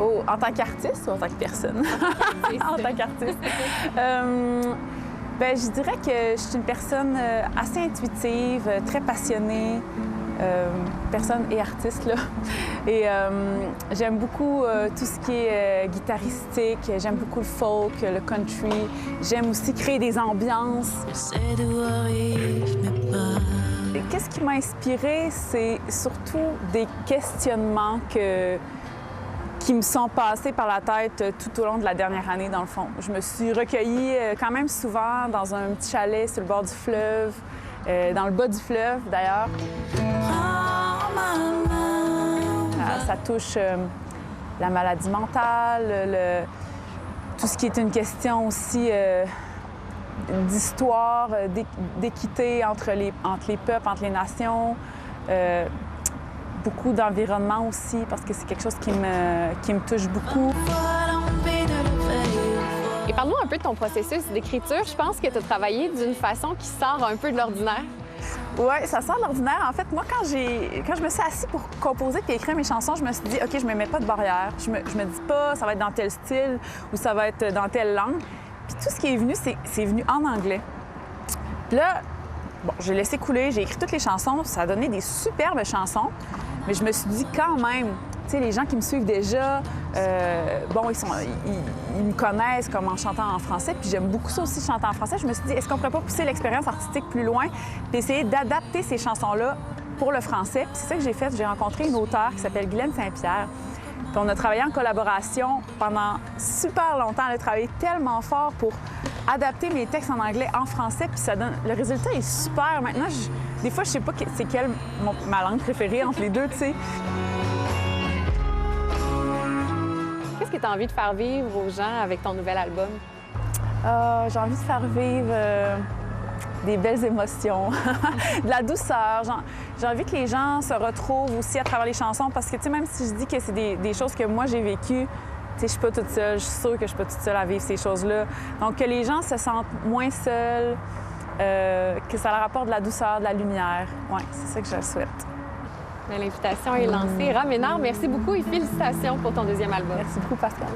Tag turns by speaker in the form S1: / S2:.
S1: Oh, en tant qu'artiste ou en tant que personne? En tant qu'artiste. Ben, je dirais que je suis une personne assez intuitive, très passionnée, personne et artiste, là. Et j'aime beaucoup tout ce qui est guitaristique, j'aime beaucoup le folk, le country. J'aime aussi créer des ambiances. Qu'est-ce qui m'a inspirée, c'est surtout des questionnements qui me sont passés par la tête tout au long de la dernière année, dans le fond. Je me suis recueillie quand même souvent dans un petit chalet sur le bord du fleuve, dans le bas du fleuve, d'ailleurs. Ça touche la maladie mentale, tout ce qui est une question aussi d'histoire, d'équité entre les peuples, entre les nations. Beaucoup d'environnement aussi, parce que c'est quelque chose qui me touche beaucoup.
S2: Et parle-nous un peu de ton processus d'écriture. Je pense que tu as travaillé d'une façon qui sort un peu de l'ordinaire.
S1: Oui, ça sort de l'ordinaire. En fait, moi, quand je me suis assise pour composer et écrire mes chansons, je me suis dit, OK, je me mets pas de barrière. Je me dis pas, ça va être dans tel style ou ça va être dans telle langue. Puis tout ce qui est venu, c'est venu en anglais. Puis là, bon, j'ai laissé couler, j'ai écrit toutes les chansons. Ça a donné des superbes chansons. Mais je me suis dit quand même, tu sais, les gens qui me suivent déjà, bon, ils me connaissent comme en chantant en français, puis j'aime beaucoup ça aussi, chanter en français. Je me suis dit, est-ce qu'on pourrait pas pousser l'expérience artistique plus loin, puis essayer d'adapter ces chansons-là pour le français? Puis c'est ça que j'ai fait. J'ai rencontré une auteure qui s'appelle Guylaine Saint-Pierre. Puis on a travaillé en collaboration pendant super longtemps. Elle a travaillé tellement fort pour adapter mes textes en anglais en français, puis ça donne... Le résultat est super. Maintenant, des fois, je sais pas c'est quelle ma langue préférée entre les deux, tu sais.
S2: Qu'est-ce que tu as envie de faire vivre aux gens avec ton nouvel album?
S1: J'ai envie de faire vivre des belles émotions, de la douceur. J'ai envie que les gens se retrouvent aussi à travers les chansons, parce que, tu sais, même si je dis que c'est des choses que moi, j'ai vécues, tu sais, je suis pas toute seule. Je suis sûre que je suis pas toute seule à vivre ces choses-là. Donc, que les gens se sentent moins seuls, que ça leur apporte de la douceur, de la lumière. Oui, c'est ça que je souhaite.
S2: L'invitation est lancée. Ra Ménard, merci beaucoup et félicitations pour ton deuxième album.
S1: Merci beaucoup, Pascal.